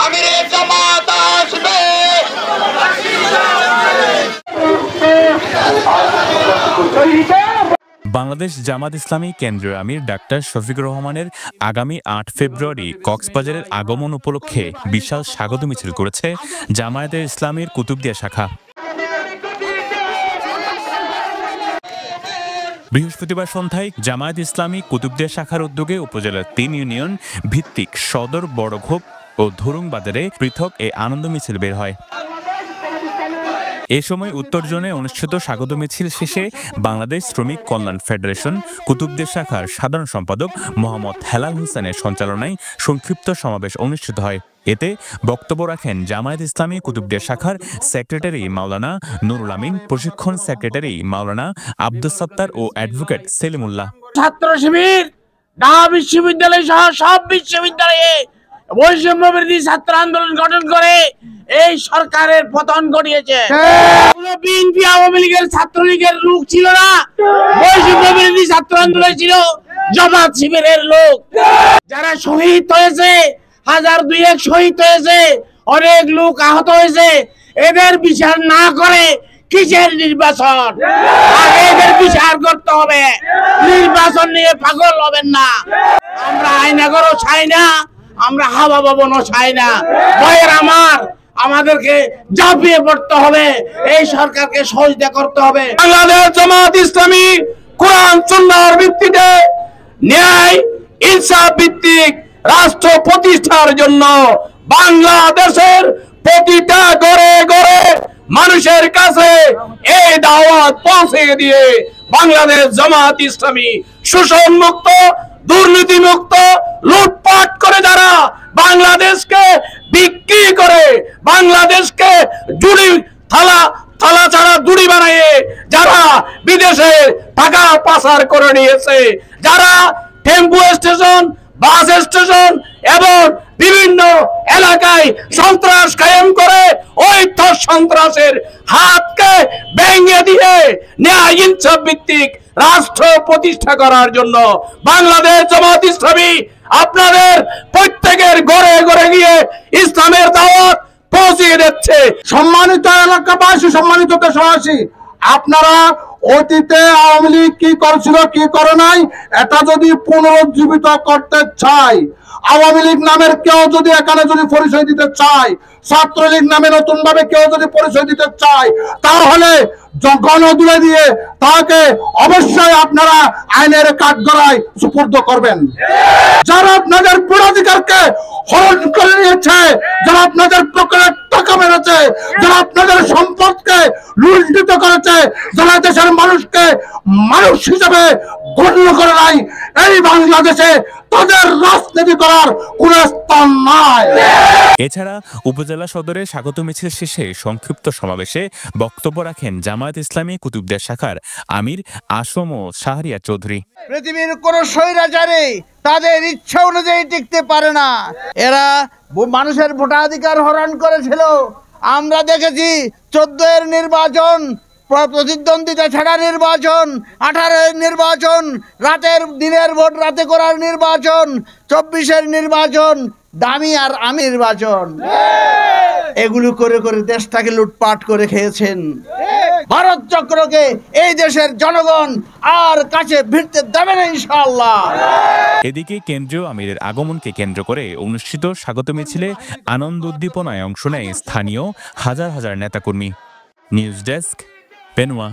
আমিরে জামাত আসবে। বাংলাদেশ জামাত ইসলামী কেন্দ্রীয় আমির ডাক্তার শফিকুর রহমানের আগামী ৮ ফেব্রুয়ারি কক্সবাজারের আগমন উপলক্ষে বিশাল স্বাগত মিছিল করেছে জামায়াতে ইসলামীর কুতুবদিয়া শাখা। বৃহস্পতিবার সন্ধ্যায় জামায়াত ইসলামী কুতুবদিয়া শাখার উদ্যোগে উপজেলার ৩ ইউনিয়ন ভিত্তিক সদর বড়ঘোপ ও ধুরুং বাজারে পৃথক এই আনন্দ মিছিল বের হয়। এ সময় উত্তর জোনে অনুষ্ঠিত স্বাগত মিছিল শেষে বাংলাদেশ শ্রমিক কল্যাণ ফেডারেশন কুতুবদিয়া শাখার সাধারণ সম্পাদক মোহাম্মদ হেলাল হোসেনের সঞ্চালনায় সংক্ষিপ্ত সমাবেশ অনুষ্ঠিত হয়। এতে বক্তব্য রাখেন জামায়াত ইসলামী কুতুবদিয়া শাখার সেক্রেটারি মাওলানা নুরুল আমিন, প্রশিক্ষণ সেক্রেটারি মাওলানা আব্দুস সাত্তার ও অ্যাডভোকেট সেলিমুল্লাহ। ছাত্র শিবির ঢাকা বিশ্ববিদ্যালয় সহ সব বিশ্ববিদ্যালয়ে বৈষম্য বিরোধী ছাত্র আন্দোলন গঠন করে এই সরকারের পতন ঘটিয়েছে। বিএনপি আওয়ামী লীগের ছাত্রলীগের লোক ছিল না, বৈষম্য বিরোধী ছাত্র আন্দোলন ছিল জামাত শিবিরের লোক। যারা শহীদ হয়েছে, 1000-2000 শহীদ হয়েছে, অনেক লোক আহত হয়েছে, এদের বিচার না করে কিসের নির্বাচন? আগে এদের বিচার করতে হবে, নির্বাচন নিয়ে পাগল হবেন না। আমরা আয়নাগরও চাই না, আমরা হাওয়া ভবনও চাই না। ভয়ের আমাদেরকে ঝাঁপিয়ে পড়তে হবে, এই সরকারকে সহযোগিতা করতে হবে। বাংলাদেশ জামাত ইসলামী কোরআন সুন্নাহর ভিত্তিতে ন্যায় ইনসাফ ভিত্তিক রাষ্ট্র প্রতিষ্ঠার জন্য বাংলাদেশের প্রতিটা ঘরে ঘরে মানুষের কাছে এই দাওয়াত পৌঁছে দিয়ে বাংলাদেশ জামাত ইসলামী শোষণ মুক্ত, দুর্নীতি মুক্ত, লুটপাট করে যারা বাংলাদেশকে বিক্রি করে, বাংলাদেশকে জুড়ি থালা ছাড়া জুড়ি বানিয়ে যারা বিদেশে টাকা পাচার করে নিয়েছে, যারা টেম্পো স্টেশন, বাস স্টেশন এবং বিভিন্ন এলাকায় সন্ত্রাস কায়েম করে ওই সন্ত্রাসের হাতকে ভেঙে দিয়ে ন্যায় ইনসাফ ভিত্তিক রাষ্ট্র প্রতিষ্ঠা করার জন্য বাংলাদেশ জামাত ইসলামী আপনাদের প্রত্যেকের ঘরে ঘরে গিয়ে ইসলামের দাওয়াত পৌঁছে দিচ্ছে। সম্মানিত এলাকাবাসী, সম্মানিত দেশবাসী, আপনারা অতীতে আওয়ামী লীগ কি করছিল কি করে নাই এটা যদি পুনরুজ্জীবিত করতে চাই, আওয়ামী লীগ নামের কেউ যদি এখানে যদি পরিচয় দিতে চায়, ছাত্রলীগ নামে নতুন ভাবে কেউ যদি পরিচয় দিতে চায়, তাহলে গণদুলে দিয়ে তাকে অবশ্যই আপনারা আইনের কাঠগড়ায় সুপর্দ করবেন। যারা আপনাদের পুরাধিকারকে হরণ করে নিয়েছে, যারা আপনাদের পকেটে টাকা মেরেছে, যারা আপনাদের সম্পদকে লুণ্ঠিত করেছে, যারা দেশের মানুষকে মানুষ হিসেবে গণ্য করে নাই, এই বাংলাদেশে তাদের রাজনীতি করার কোন স্থান নাই। এছাড়া উপজেলা সদরে স্বাগত মিছিল শেষে সংক্ষিপ্ত সমাবেশে বক্তব্য রাখেন জামায়াত ইসলামী কুতুবদিয়া শাখার আমির আসম ও শাহরিয়ার চৌধুরী। পৃথিবীর কোন স্বৈরাচারী তাদের ইচ্ছা অনুযায়ী টিকতে পারে না। এরা মানুষের ভোটাধিকার হরণ করেছিল। আমরা দেখেছি 14-এর নির্বাচন, প্রতিদ্বন্দ্বিতা ছাড়া নির্বাচন, 18-এর নির্বাচন, দিনের ভোট রাতে করার নির্বাচন, 24-এর নির্বাচন, দামি আর আমি নির্বাচন, এগুলো করে করে দেশটাকে লুটপাট করে খেয়েছেন। ভারত চক্রকে এই দেশের জনগণ আর কাছে ভিড়তে দেবে না ইনশাআল্লাহ। এদিকে কেন্দ্রীয় আমিরের আগমনকে কেন্দ্র করে অনুষ্ঠিত স্বাগত মিছিলে আনন্দ উদ্দীপনায় অংশ নেয় স্থানীয় হাজার হাজার নেতাকর্মী। News desk, পেনুয়া।